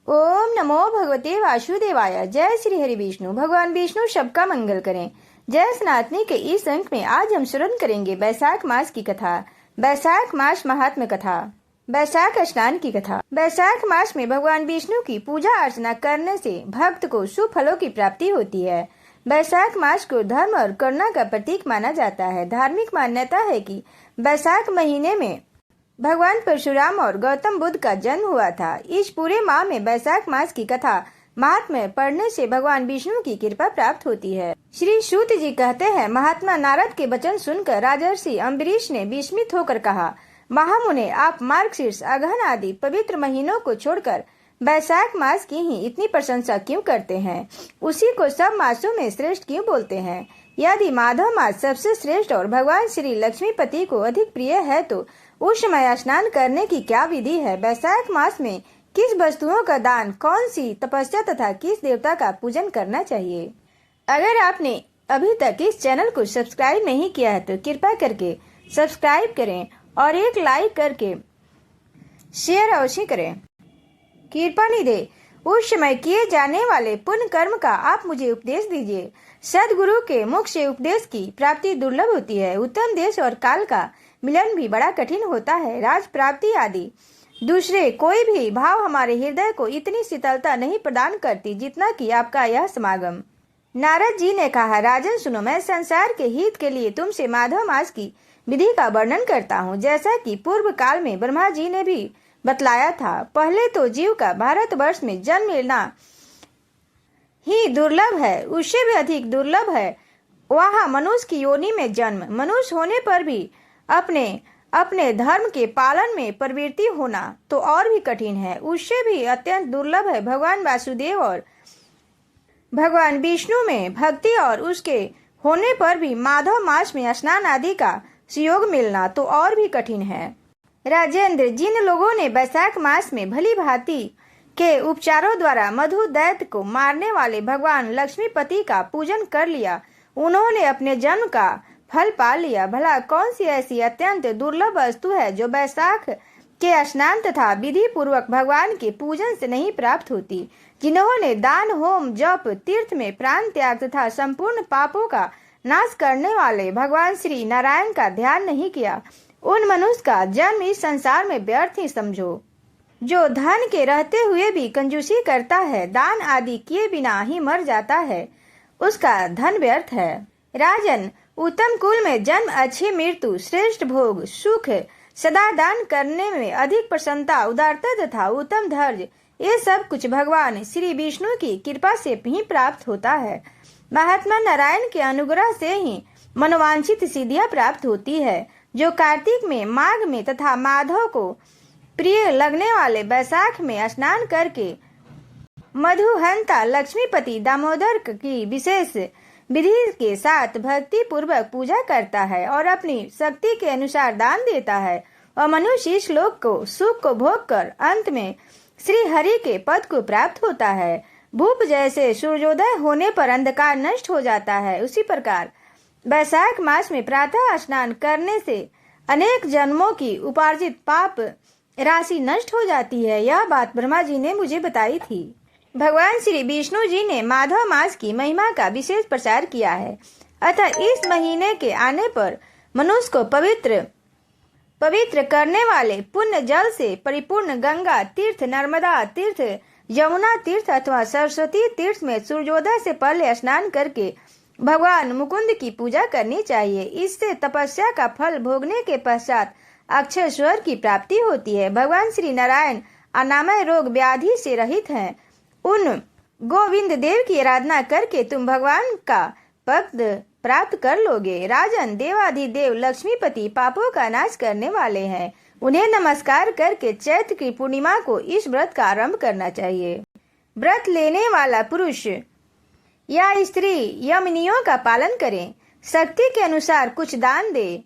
ओम नमो भगवते वासुदेवाय। जय श्री हरि विष्णु। भगवान विष्णु सबका मंगल करें। जय सनातनी के इस अंक में आज हम श्रवण करेंगे बैसाख मास की कथा, बैसाख मास महात्म्य कथा, बैसाख स्नान की कथा। बैसाख मास में भगवान विष्णु की पूजा अर्चना करने से भक्त को शुभ फलों की प्राप्ति होती है। बैसाख मास को धर्म और करुणा का प्रतीक माना जाता है। धार्मिक मान्यता है कि बैसाख महीने में भगवान परशुराम और गौतम बुद्ध का जन्म हुआ था। इस पूरे माह में बैसाख मास की कथा महात्म्य पढ़ने से भगवान विष्णु की कृपा प्राप्त होती है। श्री सूत जी कहते हैं, महात्मा नारद के वचन सुनकर राजर्षि अम्बरीश ने विस्मित होकर कहा, महामुने, आप मार्गशीर्ष, अगहन आदि पवित्र महीनों को छोड़कर बैसाख मास की ही इतनी प्रशंसा क्यों करते हैं? उसी को सब मासों में श्रेष्ठ क्यों बोलते हैं? यदि माधव मास सबसे श्रेष्ठ और भगवान श्री लक्ष्मीपति को अधिक प्रिय है तो उस समय स्नान करने की क्या विधि है? बैसाख मास में किस वस्तुओं का दान, कौन सी तपस्या तथा किस देवता का पूजन करना चाहिए? अगर आपने अभी तक इस चैनल को सब्सक्राइब नहीं किया है तो कृपया करके सब्सक्राइब करें और एक लाइक करके शेयर अवश्य करें। कृपा निधे, उस समय किए जाने वाले पुण्य कर्म का आप मुझे उपदेश दीजिए। सदगुरु के मुख से उपदेश की प्राप्ति दुर्लभ होती है। उत्तम देश और काल का मिलन भी बड़ा कठिन होता है। राज प्राप्ति आदि दूसरे कोई भी भाव हमारे हृदय को इतनी शीतलता नहीं प्रदान करती जितना कि आपका यह समागम। नारद जी ने कहा, राजन सुनो, मैं संसार के हित के लिए तुमसे माधव मास की विधि का वर्णन करता हूँ। जैसा कि पूर्व काल में ब्रह्मा जी ने भी बतलाया था, पहले तो जीव का भारतवर्ष में जन्म लेना ही दुर्लभ है, उससे भी अधिक दुर्लभ है वहाँ मनुष्य की योनि में जन्म। मनुष्य होने पर भी अपने अपने धर्म के पालन में प्रवृत्ति होना तो और भी कठिन है, उससे भी अत्यंत दुर्लभ है भगवान वासुदेव और भगवान विष्णु में भक्ति और उसके होने पर भी माधव मास में स्नान आदि का सुयोग मिलना तो और भी कठिन है। राजेंद्र, जिन लोगों ने बैसाख मास में भली भांति के उपचारों द्वारा मधु दैत्य को मारने वाले भगवान लक्ष्मीपति का पूजन कर लिया, उन्होंने अपने जन्म का फल पा लिया। भला कौन सी ऐसी अत्यंत दुर्लभ वस्तु है जो बैसाख के स्नान तथा विधि पूर्वक भगवान के पूजन से नहीं प्राप्त होती? जिन्होंने दान, होम, जप, तीर्थ में प्राण त्याग तथा संपूर्ण पापों का नाश करने वाले भगवान श्री नारायण का ध्यान नहीं किया, उन मनुष्य का जन्म इस संसार में व्यर्थ ही समझो। जो धन के रहते हुए भी कंजूसी करता है, दान आदि किए बिना ही मर जाता है, उसका धन व्यर्थ है। राजन, उत्तम कुल में जन्म, अच्छी मृत्यु, श्रेष्ठ भोग, सुख, सदा दान करने में अधिक प्रसन्नता, उदारता तथा उत्तम धैर्य, ये सब कुछ भगवान श्री विष्णु की कृपा से ही प्राप्त होता है। महात्मा नारायण के अनुग्रह से ही मनोवांछित सिद्धियां प्राप्त होती है। जो कार्तिक में, माघ में तथा माधव को प्रिय लगने वाले बैसाख में स्नान करके मधुहंता लक्ष्मीपति दामोदर की विशेष विधि के साथ भक्ति पूर्वक पूजा करता है और अपनी शक्ति के अनुसार दान देता है और मनुष्य इस लोक को सुख को भोग कर अंत में श्री हरि के पद को प्राप्त होता है। भूप जैसे सूर्योदय होने पर अंधकार नष्ट हो जाता है, उसी प्रकार बैसाख मास में प्रातः स्नान करने से अनेक जन्मों की उपार्जित पाप राशि नष्ट हो जाती है। यह बात ब्रह्मा जी ने मुझे बताई थी। भगवान श्री विष्णु जी ने माधव मास की महिमा का विशेष प्रचार किया है। अतः इस महीने के आने पर मनुष्य को पवित्र करने वाले पुण्य जल से परिपूर्ण गंगा तीर्थ, नर्मदा तीर्थ, यमुना तीर्थ अथवा सरस्वती तीर्थ में सूर्योदय से पहले स्नान करके भगवान मुकुंद की पूजा करनी चाहिए। इससे तपस्या का फल भोगने के पश्चात अक्षय स्वर की प्राप्ति होती है। भगवान श्री नारायण अनामय रोग व्याधि से रहित हैं। उन गोविंद देव की आराधना करके तुम भगवान का पद प्राप्त कर लोगे। राजन, देवाधिदेव लक्ष्मीपति पापों का नाश करने वाले हैं। उन्हें नमस्कार करके चैत्र की पूर्णिमा को इस व्रत का आरंभ करना चाहिए। व्रत लेने वाला पुरुष या स्त्री यमनियों का पालन करें, शक्ति के अनुसार कुछ दान दे,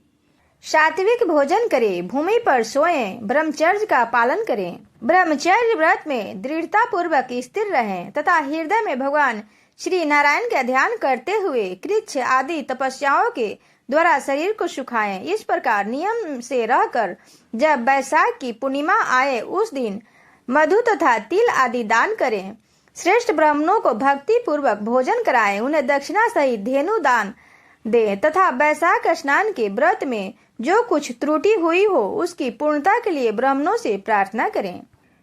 सात्विक भोजन करें, भूमि पर सोएं, ब्रह्मचर्य का पालन करें। ब्रह्मचर्य व्रत में दृढ़ता पूर्वक स्थिर रहें तथा हृदय में भगवान श्री नारायण का ध्यान करते हुए कृच्छ आदि तपस्याओं के द्वारा शरीर को सुखाएं। इस प्रकार नियम से रहकर जब बैसाख की पूर्णिमा आए उस दिन मधु तथा तिल आदि दान करें। श्रेष्ठ ब्राह्मणों को भक्ति पूर्वक भोजन कराएं, उन्हें दक्षिणा सहित धेनु दान दें तथा वैशाख स्नान के व्रत में जो कुछ त्रुटि हुई हो उसकी पूर्णता के लिए ब्राह्मणों से प्रार्थना करें।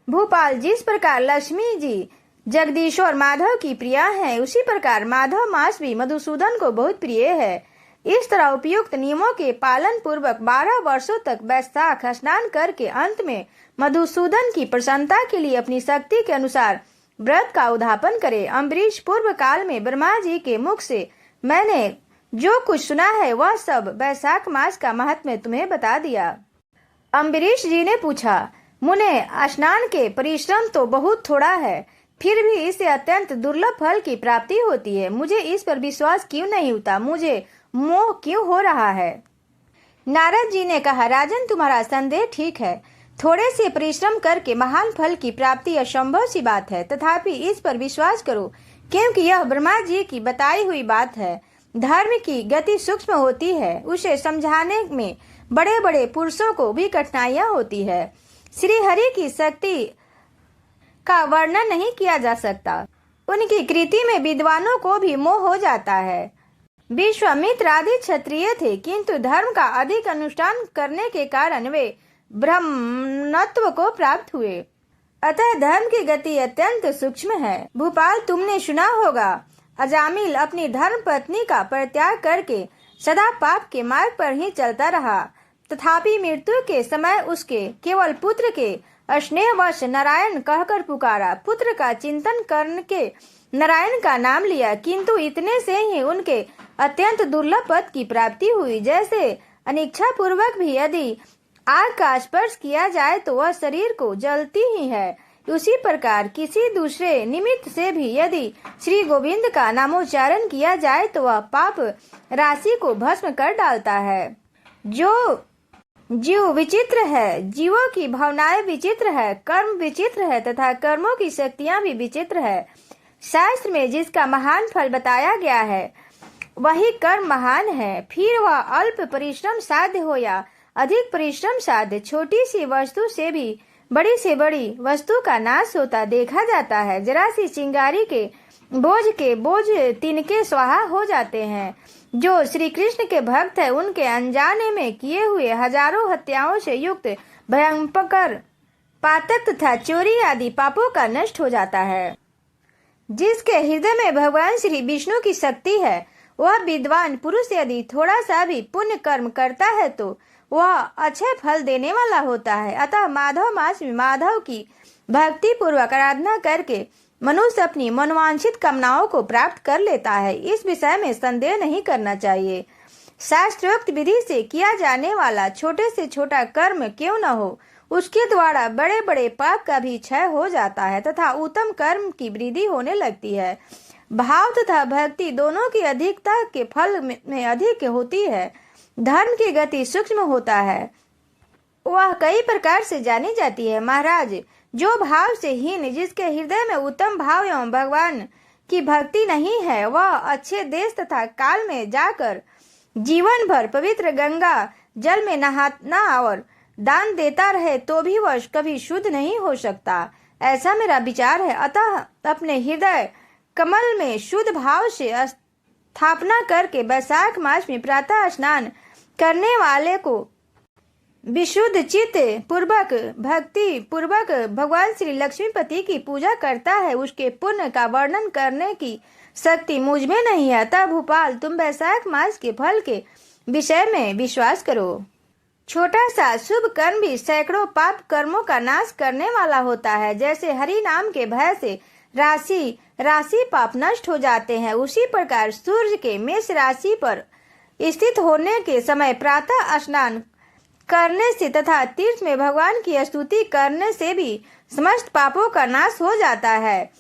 भूपाल, जिस प्रकार लक्ष्मी जी जगदीश और माधव की प्रिया है, उसी प्रकार माधव मास भी मधुसूदन को बहुत प्रिय है। इस तरह उपयुक्त नियमों के पालन पूर्वक 12 वर्षों तक वैशाख स्नान करके अंत में मधुसूदन की प्रसन्नता के लिए अपनी शक्ति के अनुसार व्रत का उद्यापन करे। अम्बरीश, पूर्व काल में ब्रह्मा जी के मुख से मैंने जो कुछ सुना है वह सब वैशाख मास का महत्व तुम्हें बता दिया। अम्बरीश जी ने पूछा, मुने, स्नान के परिश्रम तो बहुत थोड़ा है, फिर भी इससे अत्यंत दुर्लभ फल की प्राप्ति होती है। मुझे इस पर विश्वास क्यों नहीं होता? मुझे मोह क्यों हो रहा है? नारद जी ने कहा, राजन, तुम्हारा संदेह ठीक है। थोड़े से परिश्रम करके महान फल की प्राप्ति असंभव सी बात है, तथापि इस पर विश्वास करो, क्योंकि यह ब्रह्मा जी की बताई हुई बात है। धर्म की गति सूक्ष्म होती है, उसे समझाने में बड़े बड़े पुरुषों को भी कठिनाइयां होती है। श्री हरि की शक्ति का वर्णन नहीं किया जा सकता। उनकी कृति में विद्वानों को भी मोह हो जाता है। विश्वामित्र आदि क्षत्रिय थे, किंतु धर्म का अधिक अनुष्ठान करने के कारण वे ब्रह्मत्व को प्राप्त हुए। अतः धर्म की गति अत्यंत सूक्ष्म है। भूपाल, तुमने सुना होगा, अजामिल अपनी धर्म पत्नी का परित्याग करके सदा पाप के मार्ग पर ही चलता रहा, तथापि मृत्यु के समय उसके केवल पुत्र के स्नेहवश नारायण कहकर पुकारा। पुत्र का चिंतन करके नारायण का नाम लिया, किंतु इतने से ही उनके अत्यंत दुर्लभ पद की प्राप्ति हुई। जैसे अनिच्छा पूर्वक भी यदि आग का स्पर्श किया जाए तो वह शरीर को जलती ही है, उसी प्रकार किसी दूसरे निमित्त से भी यदि श्री गोविंद का नामोच्चारण किया जाए तो वह पाप राशि को भस्म कर डालता है। जो जीव विचित्र है, जीवों की भावनाएं विचित्र है, कर्म विचित्र है तथा कर्मों की शक्तियां भी विचित्र है। शास्त्र में जिसका महान फल बताया गया है वही कर्म महान है। फिर वह अल्प परिश्रम साध्य हो या अधिक परिश्रम साध्य, छोटी सी वस्तु से भी बड़ी से बड़ी वस्तु का नाश होता देखा जाता है। जरा सी चिंगारी के बोझ तिनके स्वाहा हो जाते हैं। जो श्री कृष्ण के भक्त है उनके अनजाने में किए हुए हजारों हत्याओं से युक्त भयंकर पातक तथा चोरी आदि पापों का नष्ट हो जाता है। जिसके हृदय में भगवान श्री विष्णु की शक्ति है वह विद्वान पुरुष यदि थोड़ा सा भी पुण्य कर्म करता है तो वह अच्छे फल देने वाला होता है। अतः माधव मास में माधव की भक्ति पूर्वक आराधना करके मनुष्य अपनी मनोवांछित कामनाओं को प्राप्त कर लेता है। इस विषय में संदेह नहीं करना चाहिए। शास्त्रोक्त विधि से किया जाने वाला छोटे से छोटा कर्म क्यों न हो, उसके द्वारा बड़े बड़े पाप का भी क्षय हो जाता है तथा उत्तम कर्म की वृद्धि होने लगती है। भाव तथा भक्ति दोनों की अधिकता के फल में अधिक होती है। धर्म की गति सूक्ष्म होता है, वह कई प्रकार से जानी जाती है। महाराज, जो भाव से हीन, जिसके हृदय में उत्तम भाव एवं भगवान की भक्ति नहीं है, वह अच्छे देश तथा काल में जाकर जीवन भर पवित्र गंगा जल में नहाना और दान देता रहे तो भी वह कभी शुद्ध नहीं हो सकता, ऐसा मेरा विचार है। अतः अपने हृदय कमल में शुद्ध भाव से स्थापना करके वैशाख मास में प्रातः स्नान करने वाले को विशुद्ध चित्त पूर्वक भक्ति पूर्वक भगवान श्री लक्ष्मीपति की पूजा करता है, उसके पुण्य का वर्णन करने की शक्ति मुझ में नहीं है। तब भूपाल, तुम वैशाख मास के फल के विषय में विश्वास करो। छोटा सा शुभ कर्म भी सैकड़ों पाप कर्मों का नाश करने वाला होता है। जैसे हरि नाम के भय से राशि पाप नष्ट हो जाते हैं, उसी प्रकार सूर्य के मेष राशि पर स्थित होने के समय प्रातः स्नान करने से तथा तीर्थ में भगवान की स्तुति करने से भी समस्त पापों का नाश हो जाता है।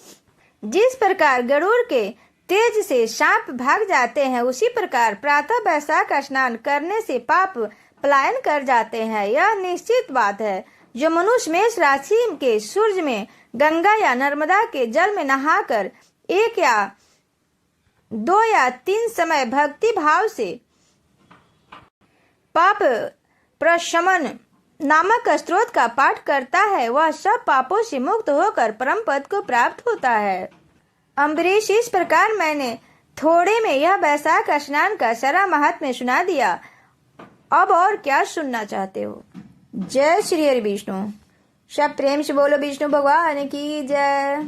जिस प्रकार गरुड़ के तेज से सांप भाग जाते हैं, उसी प्रकार प्रातः वैशाख स्नान करने से पाप पलायन कर जाते हैं। यह निश्चित बात है। जो मनुष्य मेष राशि के सूर्य में गंगा या नर्मदा के जल में नहाकर 1 या 2 या 3 समय भक्ति भाव से पाप प्रशमन नामक स्त्रोत का पाठ करता है वह सब पापों से मुक्त होकर परम पद को प्राप्त होता है। अम्बरीश, इस प्रकार मैंने थोड़े में यह वैशाख स्नान का सारा महात्म्य सुना दिया। अब और क्या सुनना चाहते हो? जय श्री हरि विष्णु। सब प्रेम से बोलो विष्णु भगवान की जय।